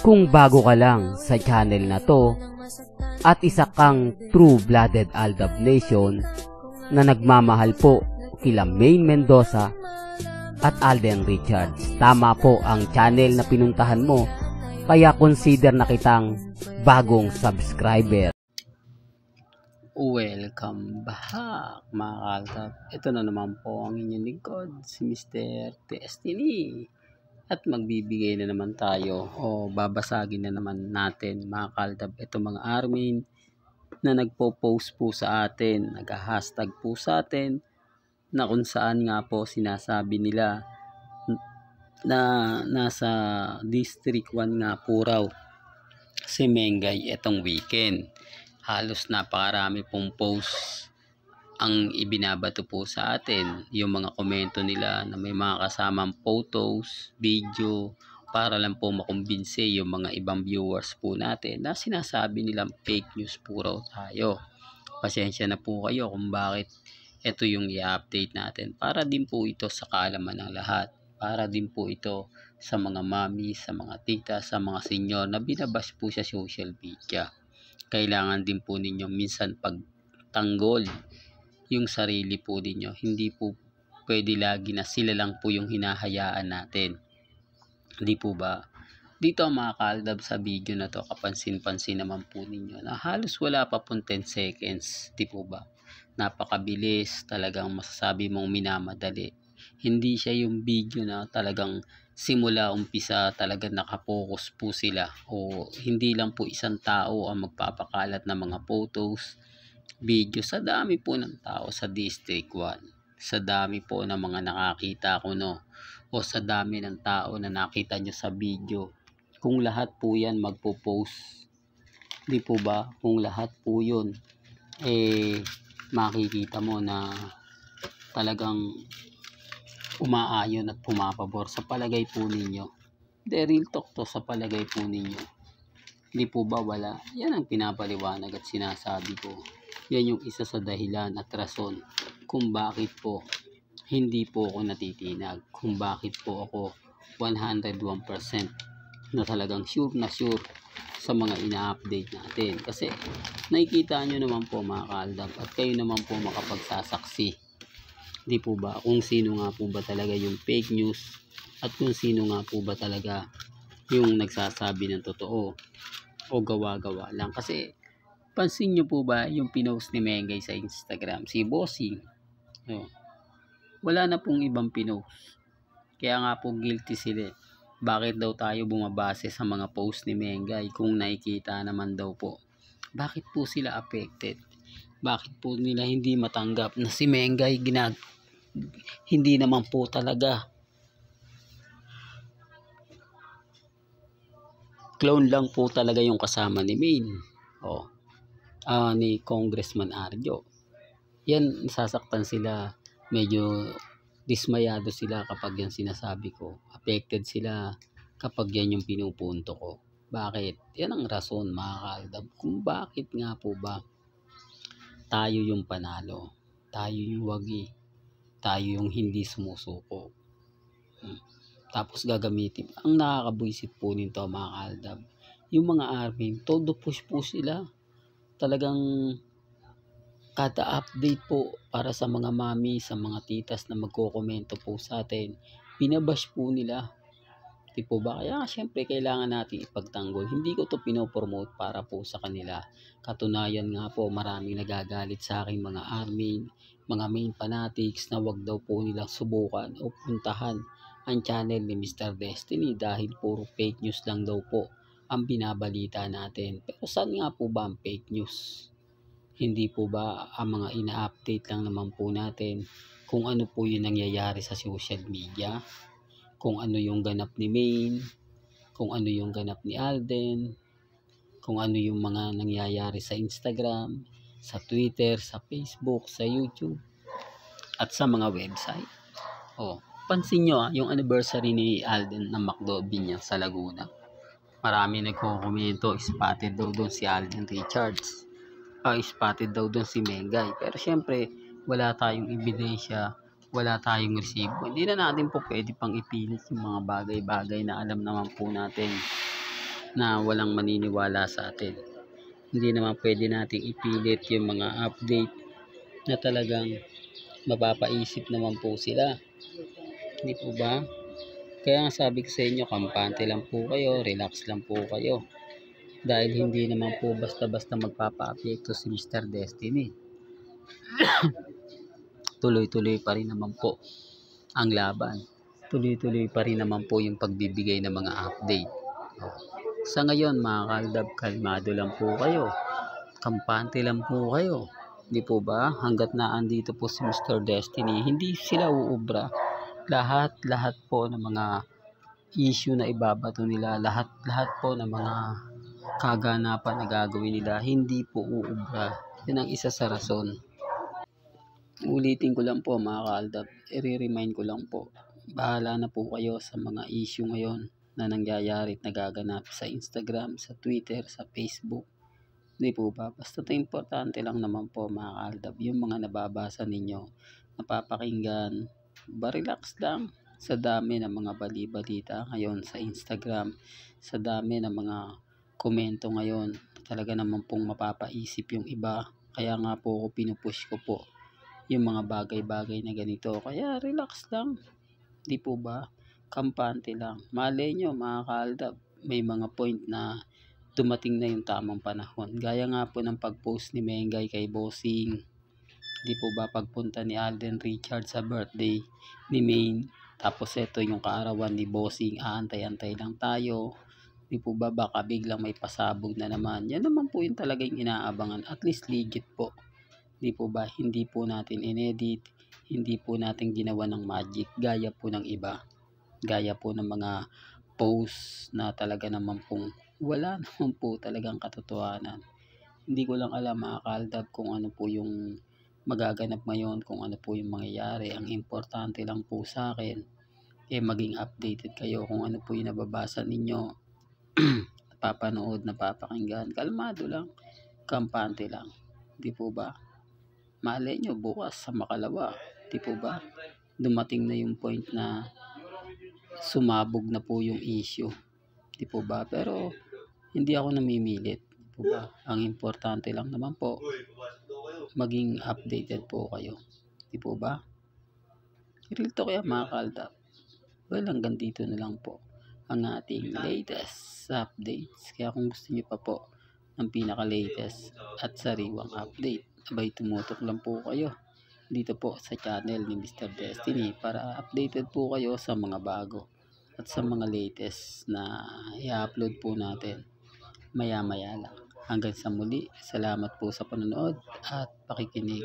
Kung bago ka lang sa channel na to at isa kang true-blooded Aldab Nation na nagmamahal po kila Maine Mendoza at Alden Richards, tama po ang channel na pinuntahan mo, kaya consider na kitang bagong subscriber. Welcome back mga Aldab. Ito na naman po ang inyong lingkod, si Mr. Destiny. At magbibigay na naman tayo o babasagin na naman natin mga Aldab ito mga armin na nagpo-post po sa atin, nag-hashtag po sa atin na kung saan nga po sinasabi nila na nasa District 1 nga po raw si Mengay itong weekend. Halos napakarami pong post ang ibinabato po sa atin, yung mga komento nila na may mga kasamang photos, video, para lang po makumbinse yung mga ibang viewers po natin na sinasabi nilang fake news po raw tayo. Pasensya na po kayo kung bakit ito yung i-update natin, para din po ito sa kaalaman ng lahat, para din po ito sa mga mami, sa mga tita, sa mga senyor na binabash po sa social media. Kailangan din po ninyo minsan pagtanggol yung sarili po ninyo. Hindi po pwede lagi na sila lang po yung hinahayaan natin. Hindi po ba? Dito mga Aldab sa video na to, kapansin-pansin naman po ninyo na halos wala pa pong 10 seconds. Di po ba? Napakabilis, talagang masasabi mong minamadali. Hindi siya yung video na talagang simula umpisa talagang nakapokus po sila, o hindi lang po isang tao ang magpapakalat ng mga photos, video. Sa dami po ng tao sa District 1, sa dami po ng mga nakakita ko o sa dami ng tao na nakita nyo sa video, kung lahat po yan magpo-post, di po ba, kung lahat po yun makikita mo na talagang umaayon at pumapabor. Sa palagay po ninyo, the real talk to, sa palagay po ninyo, di po ba wala? Yan ang pinapaliwanag at sinasabi ko. Yan yung isa sa dahilan at rason kung bakit po hindi po ako natitinag, kung bakit po ako 101% na talagang sure na sure sa mga ina-update natin. Kasi nakikita nyo naman po mga Aldab, at kayo naman po makapagsasaksi, di po ba, kung sino nga po ba talaga yung fake news at kung sino nga po ba talaga yung nagsasabi ng totoo o gawa-gawa lang. Kasi pansin nyo po ba yung pinost ni Mengay sa Instagram, si Bossing, wala na pong ibang pinost. Kaya nga po guilty sila. Bakit daw tayo bumabase sa mga post ni Mengay kung nakikita naman daw po? Bakit po sila affected? Bakit po nila hindi matanggap na si Mengay hindi naman po talaga clone lang po talaga yung kasama ni Maine ni Congressman Arjo. Yan, nasasaktan sila, medyo dismayado sila kapag yan sinasabi ko, affected sila kapag yan yung pinupunto ko. Bakit? Yan ang rason mga Aldab kung bakit nga po ba tayo yung panalo, tayo yung wagi, tayo yung hindi sumusuko. Tapos gagamitin. Ang nakakabwisit po nito mga Aldab, yung mga army, todo push po sila. Talagang kada update po para sa mga mami, sa mga titas na magko-komento po sa atin, binabash po nila. Di po ba? Kaya syempre kailangan natin ipagtanggol. Hindi ko to pinopromote para po sa kanila. Katunayan nga po, maraming nagagalit sa aking mga army, mga main fanatics na wag daw po nilang subukan o puntahan ang channel ni Mr. Destiny dahil puro fake news lang daw po ang binabalita natin. Pero saan nga po ba ang fake news? Hindi po ba ang mga ina-update lang naman po natin kung ano po yung nangyayari sa social media, kung ano yung ganap ni Maine, kung ano yung ganap ni Alden, kung ano yung mga nangyayari sa Instagram, sa Twitter, sa Facebook, sa YouTube, at sa mga website. Pansin nyo yung anniversary ni Alden ng McDo Binyang sa Laguna. Marami nagko-komento, spotted daw doon si Alden Richards. Spotted daw doon si Mengay. Pero syempre, wala tayong ebidensya wala tayong resibo, hindi na natin po pwede pang ipilit yung mga bagay-bagay na alam naman po natin na walang maniniwala sa atin. Hindi naman pwede nating ipilit yung mga update na talagang mapapaisip naman po sila. Hindi po ba? Kaya nga sabi ko sa inyo, kampante lang po kayo, relax lang po kayo. Dahil hindi naman po basta-basta magpapa-apekto si Mr. Destiny. Tuloy-tuloy pa rin naman po ang laban. Tuloy-tuloy pa rin naman po yung pagbibigay ng mga update. Sa ngayon mga kaldab, kalmado lang po kayo. Kampante lang po kayo. Di po ba? Hanggat na andito po si Mr. Destiny, hindi sila uubra. Lahat po ng mga issue na ibabato nila, lahat po ng mga kaganapan na gagawin nila, hindi po uubra. Yan ang isa sa rason. Ulitin ko lang po mga kaaldab, i-remind ko lang po, bahala na po kayo sa mga issue ngayon na nangyayari at nagaganap sa Instagram, sa Twitter, sa Facebook. Hindi po ba? Basta importante lang naman po mga kaaldab, yung mga nababasa ninyo, napapakinggan, relax lang. Sa dami ng mga bali-balita ngayon sa Instagram, sa dami ng mga komento ngayon, talaga naman pong mapapaisip yung iba. Kaya nga po ako pinupush ko po yung mga bagay-bagay na ganito. Kaya relax lang. Di po ba? Kampante lang. Malay nyo mga kaaldab, may mga point na dumating na yung tamang panahon. Gaya nga po ng pag-post ni Mengay kay Bossing. Di po ba pagpunta ni Alden Richard sa birthday ni Maine. Tapos ito yung kaarawan ni Bossing, aantay-antay lang tayo. Di po ba baka biglang may pasabog na naman. Yan naman po yung talagang inaabangan. At least legit po. Di po ba hindi po natin inedit. Hindi po natin ginawa ng magic. Gaya po ng iba. Gaya po ng mga post na talaga naman pong wala naman po talagang katotohanan. Hindi ko lang alam mga kaaldab kung ano po yung magaganap ngayon, kung ano po yung mangyayari. Ang importante lang po sa akin, maging updated kayo kung ano po yung nababasa ninyo, napapanood, napapakinggan. Kalmado lang, kampante lang. Di po ba? Malay nyo bukas sa makalawa. Di po ba? Dumating na yung point na sumabog na po yung issue. Di po ba? Pero hindi ako namimilit. Di po ba? Ang importante lang naman po, maging updated po kayo. Di po ba? Irito kaya mga kaaldab. Well, hanggang dito na lang po ang ating latest updates. Kaya kung gusto niyo pa po ng pinaka-latest at sariwang update, abay tumutok lang po kayo dito po sa channel ni Mr. Destiny para updated po kayo sa mga bago at sa mga latest na i-upload po natin maya-maya lang. Hanggang sa muli, salamat po sa panonood at pakikinig.